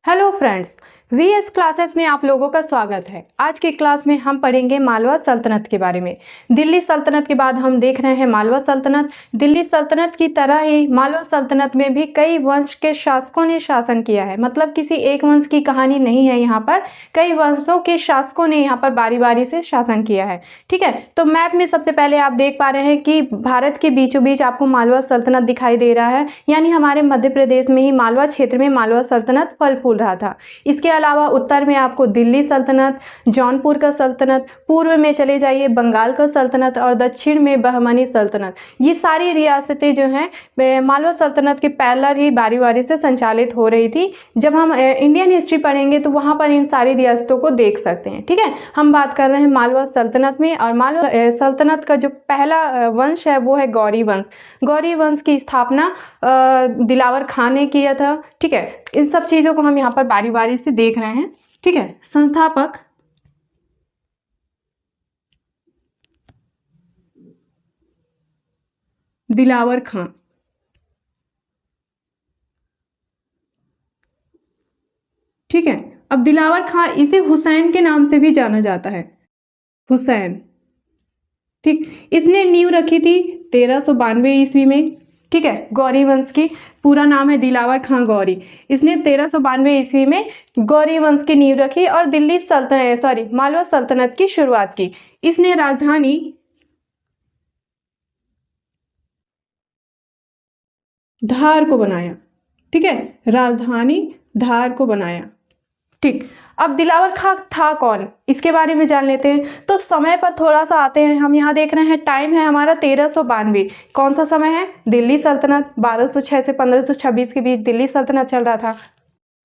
Hello friends, VS classes में आप लोगों का स्वागत है। आज की क्लास में हम पढ़ेंगे मालवा सल्तनत के बारे में। दिल्ली सल्तनत के बाद हम देख रहे हैं मालवा सल्तनत। दिल्ली सल्तनत की तरह ही मालवा सल्तनत में भी कई वंश के शासकों ने शासन किया है। मतलब किसी एक वंश की कहानी नहीं है, यहाँ पर कई वंशों के शासकों ने यहाँ पर बारी बारी से शासन किया है। ठीक है, तो मैप में सबसे पहले आप देख पा रहे हैं कि भारत के बीचों बीच आपको मालवा सल्तनत दिखाई दे रहा है, यानी हमारे मध्य प्रदेश में ही मालवा क्षेत्र में मालवा सल्तनत फल फूल रहा था। इसके अलावा उत्तर में आपको दिल्ली सल्तनत, जौनपुर का सल्तनत, पूर्व में चले जाइए बंगाल का सल्तनत और दक्षिण में बहमनी सल्तनत। ये सारी रियासतें जो हैं मालवा सल्तनत के पैरेलल ही बारी बारी से संचालित हो रही थी। जब हम इंडियन हिस्ट्री पढ़ेंगे तो वहाँ पर इन सारी रियासतों को देख सकते हैं। ठीक है, हम बात कर रहे हैं मालवा सल्तनत में, और मालवा सल्तनत का जो पहला वंश है वो है गौरी वंश। गौरी वंश की स्थापना दिलावर खान ने किया था। ठीक है, इन सब चीज़ों को हम यहाँ पर बारी बारी से देख रहे हैं। ठीक है, संस्थापक दिलावर खां। ठीक है, अब दिलावर खां इसे हुसैन के नाम से भी जाना जाता है, हुसैन। ठीक, इसने नींव रखी थी 1392 ईस्वी में। ठीक है, गौरी वंश की पूरा नाम है दिलावर खां गौरी। इसने 1392 ईस्वी में गौरी वंश की नींव रखी और दिल्ली सल्तनत मालवा सल्तनत की शुरुआत की। इसने राजधानी धार को बनाया। ठीक है, राजधानी धार को बनाया। ठीक, अब दिलावर खां था कौन, इसके बारे में जान लेते हैं। तो समय पर थोड़ा सा आते हैं। हम यहाँ देख रहे हैं टाइम है हमारा 1392। कौन सा समय है? दिल्ली सल्तनत। 1206 से 1526 के बीच दिल्ली सल्तनत चल रहा था।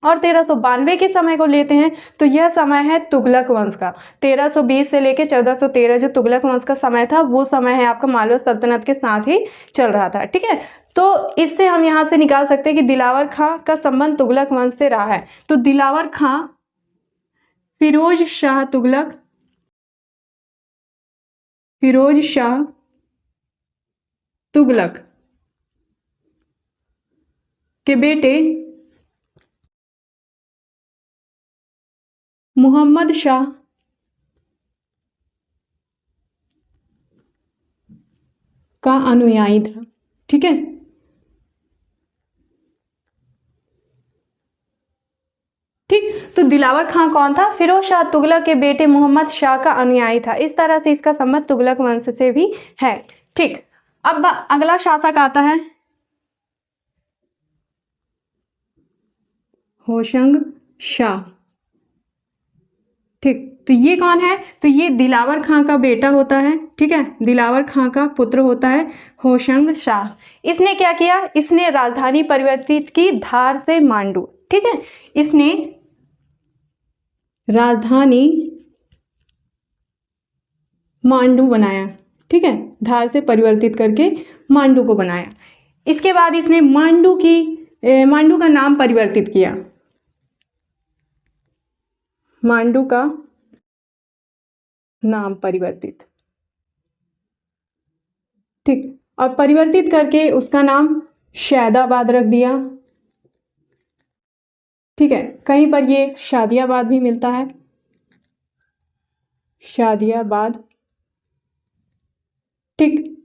और 1392 के समय को लेते हैं तो यह समय है तुगलक वंश का। 1320 से लेकर 1413 जो तुगलक वंश का समय था वो समय है आपका मालवा सल्तनत के साथ ही चल रहा था। ठीक है, तो इससे हम यहाँ से निकाल सकते हैं कि दिलावर खां का संबंध तुगलक वंश से रहा है। तो दिलावर खां फिरोज शाह तुगलक, फिरोज शाह तुगलक के बेटे मोहम्मद शाह का अनुयायी था। ठीक है, ठीक, तो दिलावर खां कौन था? फिरोज शाह तुगलक के बेटे मोहम्मद शाह का अनुयायी था। इस तरह से इसका संबंध तुगलक वंश से भी है। ठीक, अब अगला शासक आता है होशंग शाह। ठीक, तो ये कौन है? तो ये दिलावर खां का बेटा होता है। ठीक है, दिलावर खां का पुत्र होता है होशंग शाह। इसने क्या किया? इसने राजधानी परिवर्तित की धार से मांडू। ठीक है, इसने राजधानी मांडू बनाया। ठीक है, धार से परिवर्तित करके मांडू को बनाया। इसके बाद इसने मांडू का नाम परिवर्तित किया। मांडू का नाम परिवर्तित। ठीक, और परिवर्तित करके उसका नाम शैदाबाद रख दिया। ठीक है, कहीं पर ये शादियाबाद भी मिलता है, शादियाबाद। ठीक,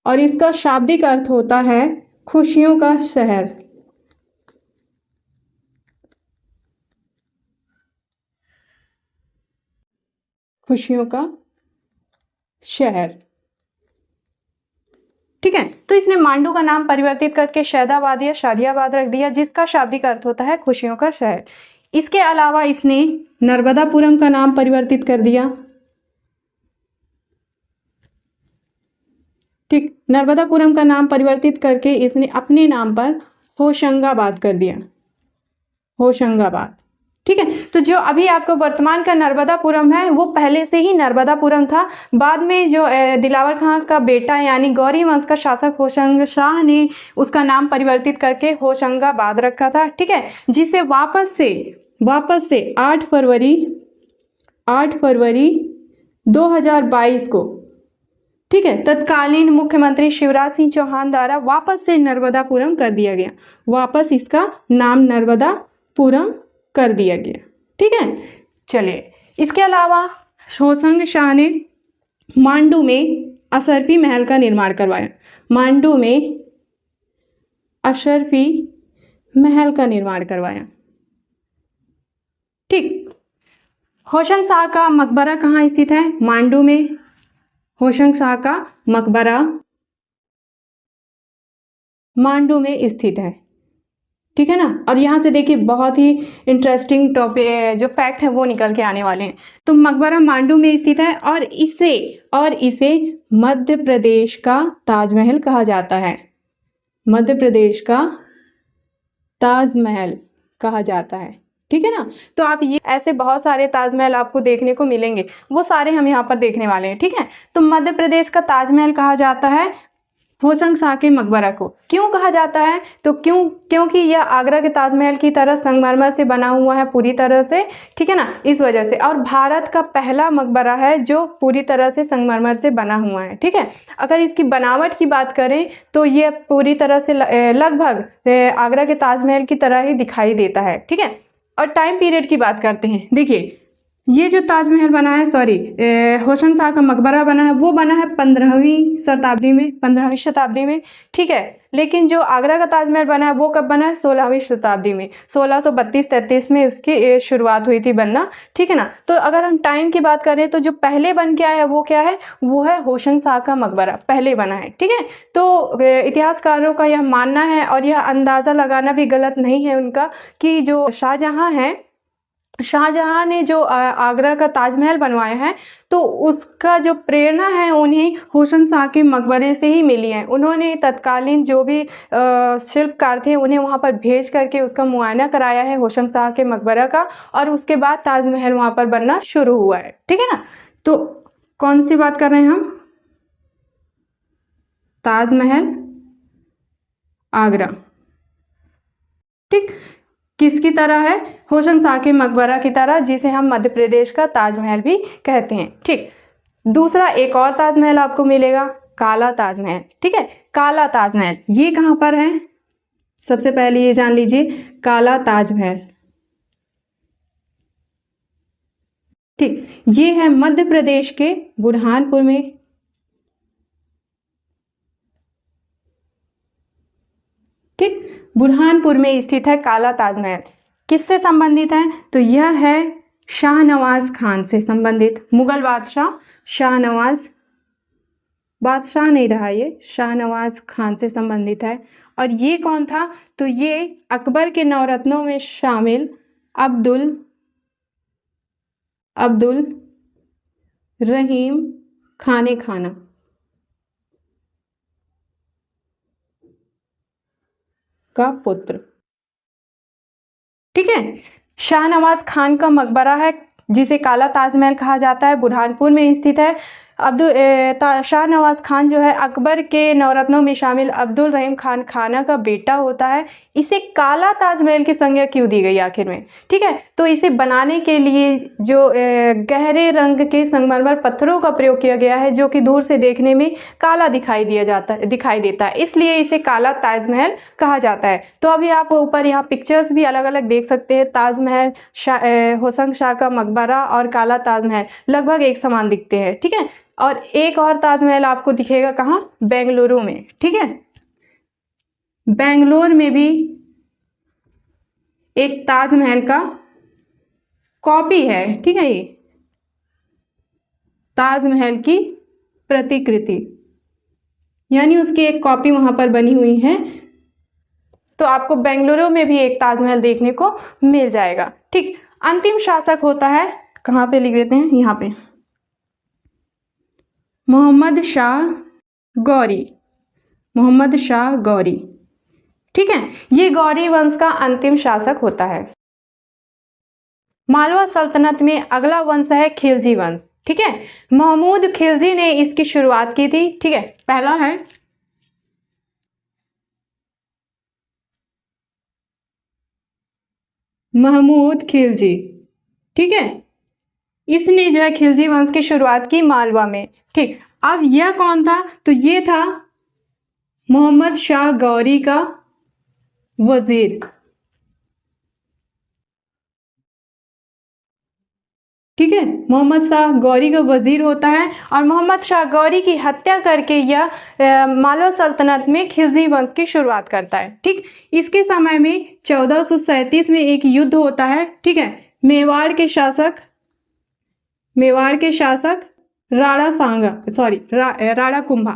और इसका शाब्दिक अर्थ होता है खुशियों का शहर। खुशियों का शहर। ठीक है, तो इसने मांडू का नाम परिवर्तित करके शैदाबाद या शादियाबाद रख दिया, जिसका शाब्दिक अर्थ होता है खुशियों का शहर। इसके अलावा इसने नर्मदापुरम का नाम परिवर्तित कर दिया। ठीक, नर्मदापुरम का नाम परिवर्तित करके इसने अपने नाम पर होशंगाबाद कर दिया, होशंगाबाद। ठीक है, तो जो अभी आपका वर्तमान का नर्मदापुरम है वो पहले से ही नर्मदापुरम था। बाद में जो दिलावर खां का बेटा यानी गौरी वंश का शासक होशंग शाह ने उसका नाम परिवर्तित करके होशंगाबाद रखा था। ठीक है, जिसे वापस से 8 फरवरी 2022 को, ठीक है, तत्कालीन मुख्यमंत्री शिवराज सिंह चौहान द्वारा वापस से नर्मदापुरम कर दिया गया। वापस इसका नाम नर्मदापुरम कर दिया गया। ठीक है, चलिए इसके अलावा होशंग शाह ने मांडू में अशरफी महल का निर्माण करवाया। मांडू में अशरफी महल का निर्माण करवाया। ठीक, होशंग शाह का मकबरा कहाँ स्थित है? मांडू में होशंग शाह का मकबरा मांडू में स्थित है। ठीक है ना। और यहाँ से देखिए बहुत ही इंटरेस्टिंग टॉपिक जो फैक्ट है वो निकल के आने वाले हैं। तो मकबरा मांडू में स्थित है और इसे मध्य प्रदेश का ताजमहल कहा जाता है। मध्य प्रदेश का ताजमहल कहा जाता है। ठीक है ना। तो आप ये ऐसे बहुत सारे ताजमहल आपको देखने को मिलेंगे, वो सारे हम यहाँ पर देखने वाले हैं। ठीक है, तो मध्य प्रदेश का ताजमहल कहा जाता है होशंग शाह के मकबरा को। क्यों कहा जाता है? तो क्योंकि यह आगरा के ताजमहल की तरह संगमरमर से बना हुआ है पूरी तरह से। ठीक है ना, इस वजह से। और भारत का पहला मकबरा है जो पूरी तरह से संगमरमर से बना हुआ है। ठीक है, अगर इसकी बनावट की बात करें तो यह पूरी तरह से लगभग आगरा के ताजमहल की तरह ही दिखाई देता है। ठीक है, और टाइम पीरियड की बात करते हैं। देखिए ये जो ताजमहल बना है, होशंग शाह का मकबरा बना है, वो बना है 15वीं शताब्दी में। ठीक है, लेकिन जो आगरा का ताजमहल बना है वो कब बना है? 16वीं शताब्दी में। 1632-33 में उसकी शुरुआत हुई थी बनना। ठीक है ना। तो अगर हम टाइम की बात करें तो जो पहले बन के आया वो क्या है? वो है होशंग शाह का मकबरा, पहले बना है। ठीक है, तो इतिहासकारों का यह मानना है और यह अंदाज़ा लगाना भी गलत नहीं है उनका कि जो शाहजहां ने जो आगरा का ताजमहल बनवाया है तो उसका जो प्रेरणा है उन्हें होशंग शाह के मकबरे से ही मिली है। उन्होंने तत्कालीन जो भी शिल्पकार थे उन्हें वहां पर भेज करके उसका मुआयना कराया है होशंग शाह के मकबरा का, और उसके बाद ताजमहल वहां पर बनना शुरू हुआ है। ठीक है ना। तो कौन सी बात कर रहे हैं हम? ताजमहल आगरा। ठीक, किसकी तरह है? होशंग शाह के मकबरा की तरह, जिसे हम मध्य प्रदेश का ताजमहल भी कहते हैं। ठीक, दूसरा एक और ताजमहल आपको मिलेगा, काला ताजमहल। ठीक है, काला ताजमहल ये कहाँ पर है? सबसे पहले ये जान लीजिए, काला ताजमहल। ठीक, ये है मध्य प्रदेश के बुरहानपुर में। ठीक, बुरहानपुर में स्थित है काला ताजमहल। किससे संबंधित है? तो यह है शाहनवाज खान से संबंधित। मुगल बादशाह बादशाह नहीं रहा, ये शाहनवाज खान से संबंधित है। और ये कौन था? तो ये अकबर के नवरत्नों में शामिल अब्दुल रहीम खाने खाना का पुत्र। ठीक है, शाहनवाज खान का मकबरा है जिसे काला ताजमहल कहा जाता है, बुरहानपुर में स्थित है। शाहनवाज खान जो है अकबर के नवरत्नों में शामिल अब्दुल रहीम खान खाना का बेटा होता है। इसे काला ताजमहल की संज्ञा क्यों दी गई आखिर में? ठीक है, तो इसे बनाने के लिए जो गहरे रंग के संगमरमर पत्थरों का प्रयोग किया गया है, जो कि दूर से देखने में काला दिखाई देता है, इसलिए इसे काला ताजमहल कहा जाता है। तो अभी आप ऊपर यहाँ पिक्चर्स भी अलग अलग देख सकते हैं। ताजमहल, होशंग शाह का मकबरा और काला ताजमहल लगभग एक समान दिखते हैं। ठीक है, और एक और ताजमहल आपको दिखेगा कहाँ? बेंगलुरु में। ठीक है, बेंगलोर में भी एक ताजमहल का कॉपी है। ठीक है, ये ताजमहल की प्रतिकृति, यानी उसकी एक कॉपी वहां पर बनी हुई है। तो आपको बेंगलुरु में भी एक ताजमहल देखने को मिल जाएगा। ठीक, अंतिम शासक होता है, कहाँ पे लिख देते हैं, यहाँ पे, मोहम्मद शाह गौरी। ठीक है, ये गौरी वंश का अंतिम शासक होता है। मालवा सल्तनत में अगला वंश है खिलजी वंश। ठीक है, महमूद खिलजी ने इसकी शुरुआत की थी। ठीक है, पहला है महमूद खिलजी। ठीक है, इसने जो है खिलजी वंश की शुरुआत की मालवा में। ठीक, अब यह कौन था? तो ये था मोहम्मद शाह गौरी का वजीर। ठीक है, मोहम्मद शाह गौरी का वजीर होता है और मोहम्मद शाह गौरी की हत्या करके यह मालवा सल्तनत में खिलजी वंश की शुरुआत करता है। ठीक, इसके समय में 1437 में एक युद्ध होता है। ठीक है, मेवाड़ के शासक राणा कुंभा,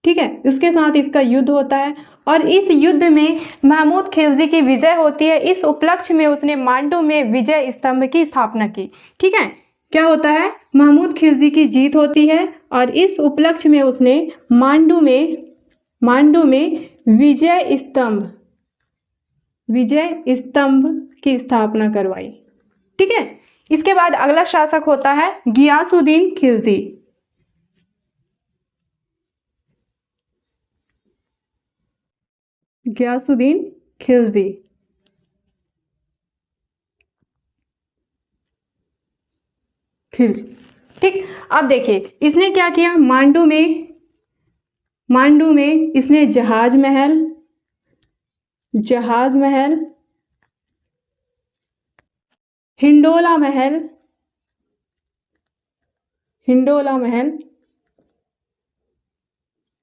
ठीक है, इसके साथ इसका युद्ध होता है और इस युद्ध में महमूद खिलजी की विजय होती है। इस उपलक्ष्य में उसने मांडू में विजय स्तंभ की स्थापना की। ठीक है, क्या होता है, महमूद खिलजी की जीत होती है और इस उपलक्ष्य में उसने मांडू में विजय स्तंभ की स्थापना करवाई। ठीक है, इसके बाद अगला शासक होता है गियासुद्दीन खिलजी। गियासुद्दीन खिलजी, ठीक। अब देखिए इसने क्या किया, मांडू में इसने जहाज महल, हिंडोला महल,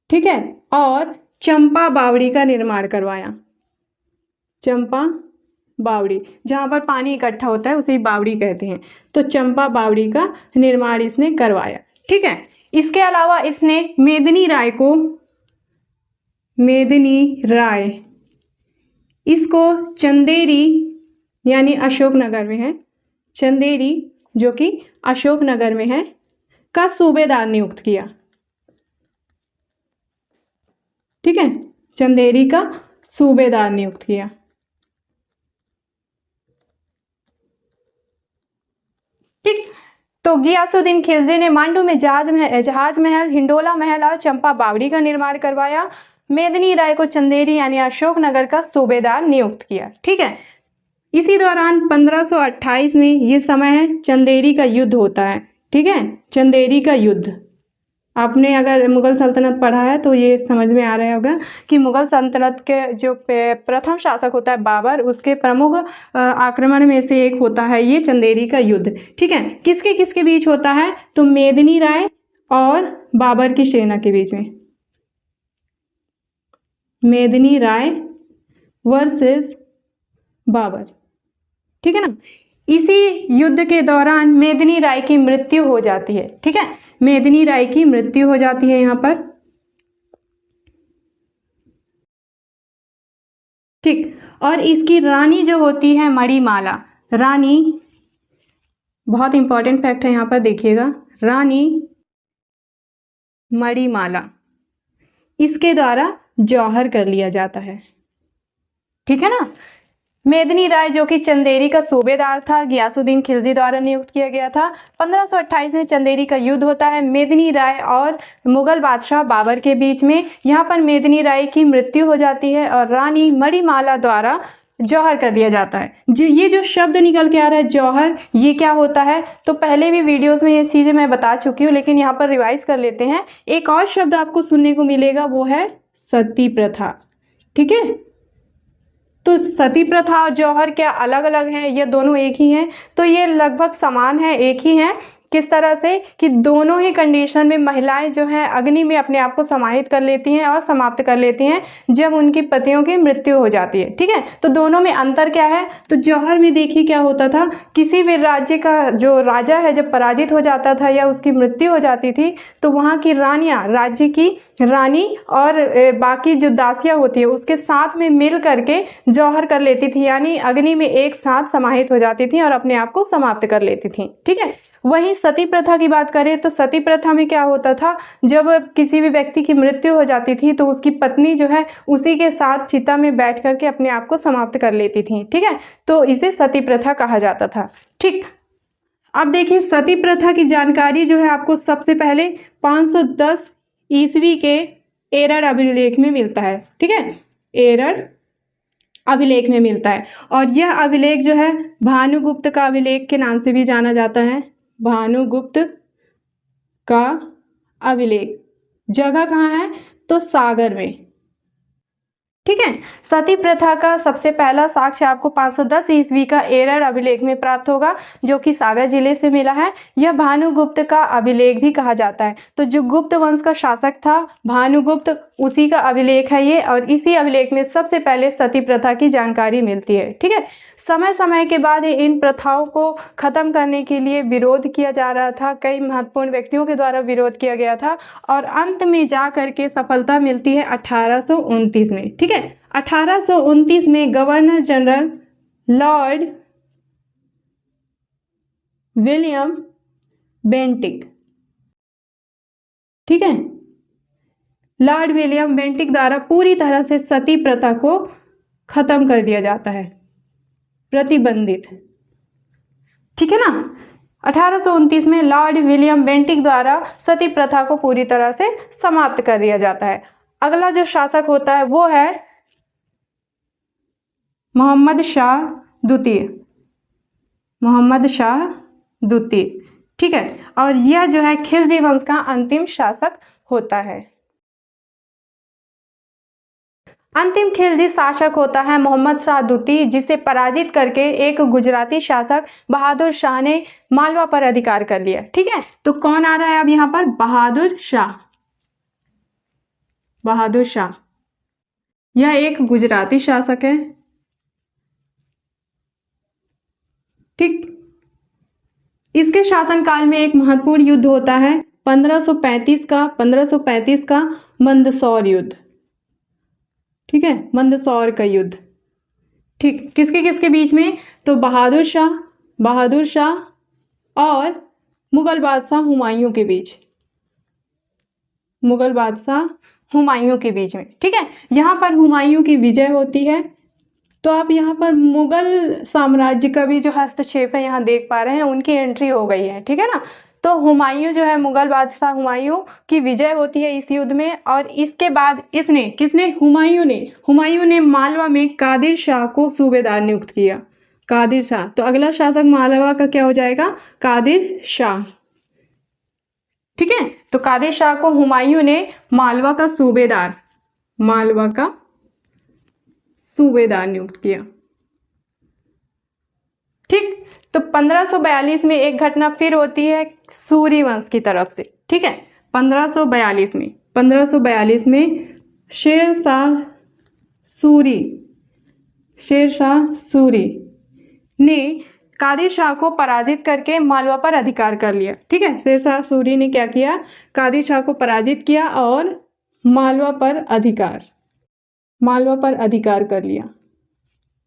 ठीक है, और चंपा बावड़ी का निर्माण करवाया। चंपा बावड़ी, जहाँ पर पानी इकट्ठा होता है उसे बावड़ी कहते हैं, तो चंपा बावड़ी का निर्माण इसने करवाया। ठीक है, इसके अलावा इसने मेदिनी राय इसको चंदेरी, यानी अशोकनगर में है, चंदेरी जो कि अशोकनगर में है, का सूबेदार नियुक्त किया। ठीक है, चंदेरी का सूबेदार नियुक्त किया। ठीक, तो गियासुद्दीन खिलजी ने मांडू में जहाज महल, हिंडोला महल और चंपा बावड़ी का निर्माण करवाया। मेदिनी राय को चंदेरी यानी अशोकनगर का सूबेदार नियुक्त किया। ठीक है, इसी दौरान 1528 में ये समय है, चंदेरी का युद्ध होता है। ठीक है, चंदेरी का युद्ध, आपने अगर मुगल सल्तनत पढ़ा है तो ये समझ में आ रहा होगा कि मुगल सल्तनत के जो प्रथम शासक होता है बाबर, उसके प्रमुख आक्रमण में से एक होता है ये चंदेरी का युद्ध। ठीक है, किसके किसके बीच होता है, तो मेदिनी राय और बाबर की सेना के बीच में, मेदिनी राय वर्सेस बाबर। ठीक है ना, इसी युद्ध के दौरान मेदिनी राय की मृत्यु हो जाती है। ठीक है, मेदिनी राय की मृत्यु हो जाती है यहाँ पर। ठीक, और इसकी रानी जो होती है मणिमाला, रानी, बहुत इंपॉर्टेंट फैक्ट है यहाँ पर देखिएगा, रानी मणिमाला, इसके द्वारा जौहर कर लिया जाता है। ठीक है ना, मेदिनी राय जो कि चंदेरी का सूबेदार था, गियासुद्दीन खिलजी द्वारा नियुक्त किया गया था। 1528 में चंदेरी का युद्ध होता है मेदिनी राय और मुगल बादशाह बाबर के बीच में। यहाँ पर मेदिनी राय की मृत्यु हो जाती है और रानी मणिमाला द्वारा जौहर कर दिया जाता है। जो शब्द निकल के आ रहा है जौहर, ये क्या होता है, तो पहले भी वीडियोस में ये चीज़ें मैं बता चुकी हूँ, लेकिन यहाँ पर रिवाइज कर लेते हैं। एक और शब्द आपको सुनने को मिलेगा, वो है सती प्रथा। ठीक है, तो सती प्रथा और जौहर क्या अलग अलग हैं, ये दोनों एक ही हैं, तो ये लगभग समान है, एक ही हैं। किस तरह से कि दोनों ही कंडीशन में महिलाएं जो हैं अग्नि में अपने आप को समाहित कर लेती हैं और समाप्त कर लेती हैं जब उनकी पतियों की मृत्यु हो जाती है। ठीक है, तो दोनों में अंतर क्या है, तो जौहर में देखिए क्या होता था, किसी भी राज्य का जो राजा है जब पराजित हो जाता था या उसकी मृत्यु हो जाती थी, तो वहाँ की रानियाँ, राज्य की रानी और बाकी जो दासियाँ होती है उसके साथ में मिल करके जौहर कर लेती थी, यानी अग्नि में एक साथ समाहित हो जाती थी और अपने आप को समाप्त कर लेती थी। ठीक है, वहीं सती प्रथा की बात करें तो सती प्रथा में क्या होता था, जब किसी भी व्यक्ति की मृत्यु हो जाती थी तो उसकी पत्नी जो है उसी के साथ चिता में बैठ करके अपने आप को समाप्त कर लेती थी। ठीक है, तो इसे सती प्रथा कहा जाता था। ठीक, अब देखिए सती प्रथा की जानकारी जो है आपको सबसे पहले 510 ईस्वी के एरर अभिलेख में मिलता है। ठीक है, एरर अभिलेख में मिलता है और यह अभिलेख जो है भानुगुप्त का अभिलेख के नाम से भी जाना जाता है। भानुगुप्त का अभिलेख, जगह कहाँ है, तो सागर में। ठीक है। सती प्रथा का सबसे पहला साक्ष्य आपको 510 ईस्वी का एरर अभिलेख में प्राप्त होगा, जो कि सागर जिले से मिला है। यह भानुगुप्त का अभिलेख भी कहा जाता है। तो जो गुप्त वंश का शासक था भानुगुप्त, उसी का अभिलेख है ये, और इसी अभिलेख में सबसे पहले सती प्रथा की जानकारी मिलती है। ठीक है। समय समय के बाद इन प्रथाओं को खत्म करने के लिए विरोध किया जा रहा था, कई महत्वपूर्ण व्यक्तियों के द्वारा विरोध किया गया था, और अंत में जा करके सफलता मिलती है 1829 में। ठीक है। 1829 में governor general Lord William Bentinck, ठीक है, लॉर्ड विलियम बेंटिक द्वारा पूरी तरह से सती प्रथा को खत्म कर दिया जाता है, प्रतिबंधित। ठीक है ना। 1829 में लॉर्ड विलियम बेंटिक द्वारा सती प्रथा को पूरी तरह से समाप्त कर दिया जाता है। अगला जो शासक होता है वो है मोहम्मद शाह द्वितीय, मोहम्मद शाह द्वितीय। ठीक है। और यह जो है खिलजी वंश का अंतिम शासक होता है। अंतिम खिलजी शासक होता है मोहम्मद शाह द्वितीय, जिसे पराजित करके एक गुजराती शासक बहादुर शाह ने मालवा पर अधिकार कर लिया। ठीक है। तो कौन आ रहा है अब यहाँ पर? बहादुर शाह। बहादुर शाह यह एक गुजराती शासक है। ठीक। इसके शासनकाल में एक महत्वपूर्ण युद्ध होता है 1535 का मंदसौर युद्ध। ठीक है। मंदसौर का युद्ध। ठीक। किसके किसके बीच में? तो बहादुर शाह और मुगल बादशाह हुमायूं के बीच, मुगल बादशाह हुमायूं के बीच में। ठीक है। यहाँ पर हुमायूं की विजय होती है। तो आप यहाँ पर मुगल साम्राज्य का भी जो हस्तक्षेप है यहाँ देख पा रहे हैं, उनकी एंट्री हो गई है। ठीक है ना। तो हुमायूं जो है, मुगल बादशाह हुमायूं की विजय होती है इस युद्ध में, और इसके बाद किसने? हुमायूं ने मालवा में कादिर शाह को सूबेदार नियुक्त किया। कादिर शाह। तो अगला शासक मालवा का क्या हो जाएगा? कादिर शाह। ठीक है। तो कादिर शाह को हुमायूं ने मालवा का सूबेदार नियुक्त किया। ठीक। तो 1542 में एक घटना फिर होती है सूरी वंश की तरफ से। ठीक है। 1542 में शेर शाह सूरी ने कादिर शाह को पराजित करके मालवा पर अधिकार कर लिया। ठीक है। शेर शाह सूरी ने क्या किया? कादिर शाह को पराजित किया और मालवा पर अधिकार कर लिया।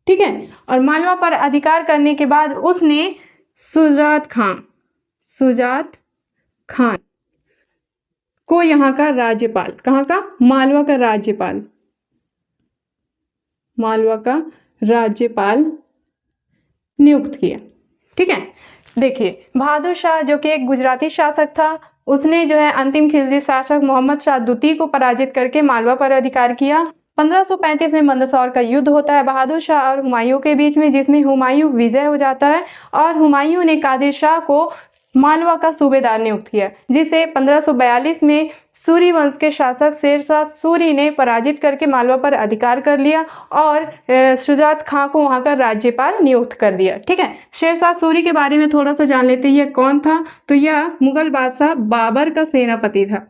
ठीक है। और मालवा पर अधिकार करने के बाद उसने शुजात खान को यहाँ का राज्यपाल, कहाँ का? मालवा का राज्यपाल नियुक्त किया। ठीक है। देखिए, बहादुर शाह जो कि एक गुजराती शासक था, उसने जो है अंतिम खिलजी शासक मोहम्मद शाह द्वितीय को पराजित करके मालवा पर अधिकार किया। 1535 में मंदसौर का युद्ध होता है बहादुर शाह और हुमायूं के बीच में, जिसमें हुमायूं विजय हो जाता है और हुमायूं ने कादिर शाह को मालवा का सूबेदार नियुक्त किया, जिसे 1542 में सूरी वंश के शासक शेर शाह सूरी ने पराजित करके मालवा पर अधिकार कर लिया और शुजात खां को वहां का राज्यपाल नियुक्त कर दिया। ठीक है। शेर शाह सूरी के बारे में थोड़ा सा जान लेते हैं। यह कौन था? तो यह मुगल बादशाह बाबर का सेनापति था।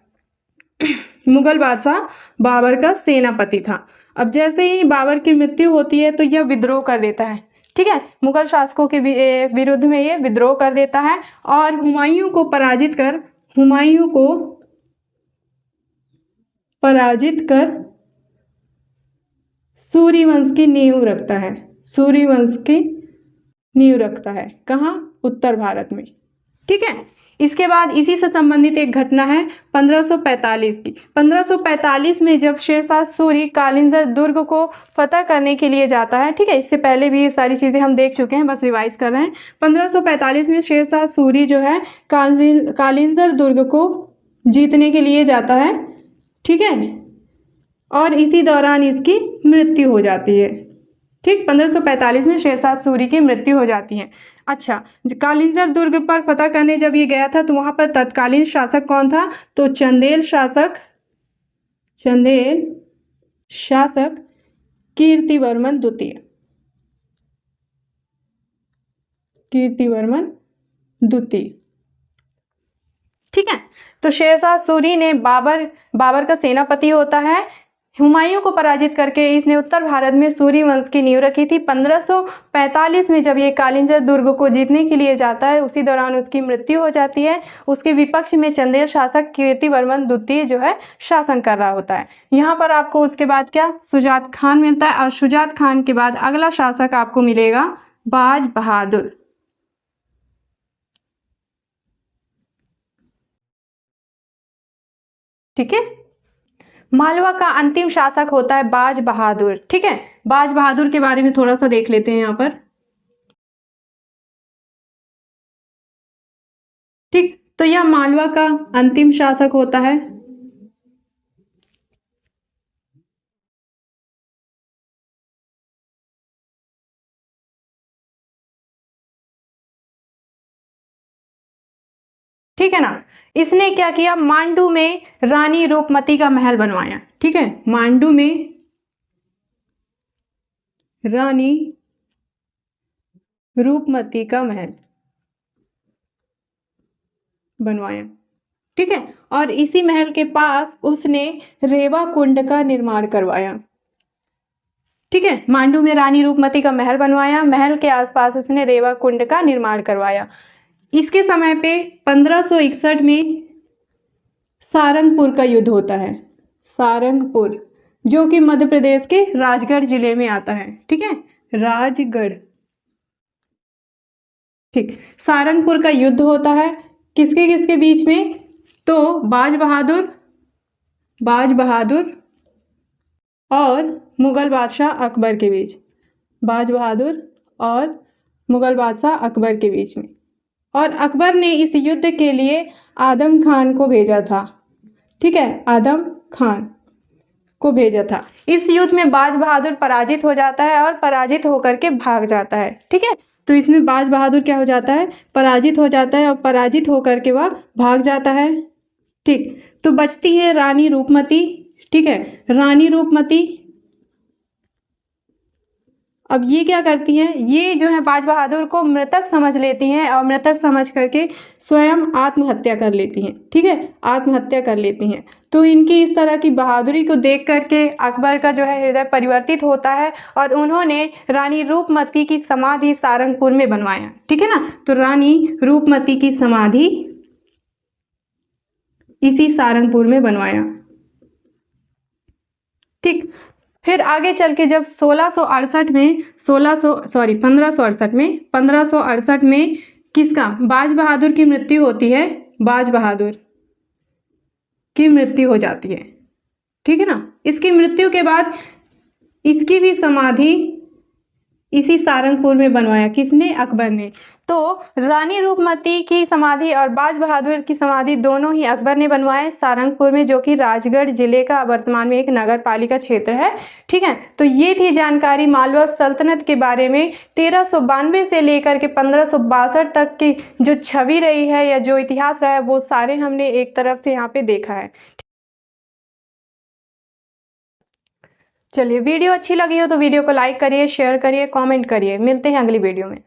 मुगल बादशाह बाबर का सेनापति था। अब जैसे ही बाबर की मृत्यु होती है तो यह विद्रोह कर देता है। ठीक है। मुगल शासकों के विरुद्ध में ये विद्रोह कर देता है और हुमायूं को पराजित सूरी वंश की नींव रखता है। कहाँ? उत्तर भारत में। ठीक है। इसके बाद इसी से संबंधित एक घटना है 1545 की। 1545 में जब शेर शाह सूरी कालिंजर दुर्ग को फतह करने के लिए जाता है। ठीक है। इससे पहले भी ये सारी चीज़ें हम देख चुके हैं, बस रिवाइज कर रहे हैं। 1545 में शेर शाह सूरी जो है कालिंजर दुर्ग को जीतने के लिए जाता है। ठीक है। और इसी दौरान इसकी मृत्यु हो जाती है। ठीक। 1545 में शेर शाह सूरी की मृत्यु हो जाती है। अच्छा, कालिंजर दुर्ग पर फतह करने जब ये गया था तो वहां पर तत्कालीन शासक कौन था? तो चंदेल शासक कीर्तिवर्मन द्वितीय, कीर्तिवर्मन द्वितीय। ठीक है, तो शेरशाह सूरी ने बाबर का सेनापति होता है। हुमायूं को पराजित करके इसने उत्तर भारत में सूरी वंश की नींव रखी थी। 1545 में जब ये कालिंजर दुर्ग को जीतने के लिए जाता है, उसी दौरान उसकी मृत्यु हो जाती है। उसके विपक्ष में चंदेल शासक कीर्तिवर्मन द्वितीय जो है शासन कर रहा होता है। यहाँ पर आपको उसके बाद क्या, शुजात खान मिलता है, और शुजात खान के बाद अगला शासक आपको मिलेगा बाज बहादुर। ठीक है, मालवा का अंतिम शासक होता है बाज बहादुर। ठीक है, बाज बहादुर के बारे में थोड़ा सा देख लेते हैं यहाँ पर। ठीक, तो यह मालवा का अंतिम शासक होता है। ठीक है ना, इसने क्या किया, मांडू में रानी रूपमती का महल बनवाया। ठीक है, मांडू में रानी रूपमती का महल बनवाया। ठीक है, और इसी महल के पास उसने रेवा कुंड का निर्माण करवाया। ठीक है, मांडू में रानी रूपमती का महल बनवाया, महल के आसपास उसने रेवा कुंड का निर्माण करवाया। इसके समय पे 1561 में सारंगपुर का युद्ध होता है। सारंगपुर जो कि मध्य प्रदेश के राजगढ़ जिले में आता है। ठीक है, राजगढ़। ठीक, सारंगपुर का युद्ध होता है किसके किसके बीच में, तो बाज बहादुर और मुगल बादशाह अकबर के बीच, बाज बहादुर और मुगल बादशाह अकबर के बीच में। और अकबर ने इस युद्ध के लिए आदम खान को भेजा था। ठीक है, आदम खान को भेजा था। इस युद्ध में बाज बहादुर पराजित हो जाता है और पराजित होकर के भाग जाता है। ठीक है, तो इसमें बाज बहादुर क्या हो जाता है, पराजित हो जाता है और पराजित होकर के वह भाग जाता है। ठीक, तो बचती है रानी रूपमती। ठीक है, रानी रूपमती अब ये क्या करती हैं, ये जो है बाज बहादुर को मृतक समझ लेती हैं और मृतक समझ करके स्वयं आत्महत्या कर लेती हैं। ठीक है, आत्महत्या कर लेती हैं। तो इनकी इस तरह की बहादुरी को देख करके अकबर का जो है हृदय परिवर्तित होता है और उन्होंने रानी रूपमती की समाधि सारंगपुर में बनवाया। ठीक है ना, तो रानी रूपमती की समाधि इसी सारंगपुर में बनवाया। ठीक, फिर आगे चल के जब 1568 में किसका, बाज बहादुर की मृत्यु होती है, बाज बहादुर की मृत्यु हो जाती है। ठीक है ना, इसकी मृत्यु के बाद इसकी भी समाधि इसी सारंगपुर में बनवाया, किसने, अकबर ने। तो रानी रूपमती की समाधि और बाज बहादुर की समाधि दोनों ही अकबर ने बनवाए सारंगपुर में, जो कि राजगढ़ जिले का वर्तमान में एक नगर पालिका क्षेत्र है। ठीक है, तो ये थी जानकारी मालवा सल्तनत के बारे में। 1392 से लेकर के 1562 तक की जो छवि रही है या जो इतिहास रहा है वो सारे हमने एक तरफ से यहाँ पे देखा है। चलिए, वीडियो अच्छी लगी हो तो वीडियो को लाइक करिए, शेयर करिए, कमेंट करिए। मिलते हैं अगली वीडियो में।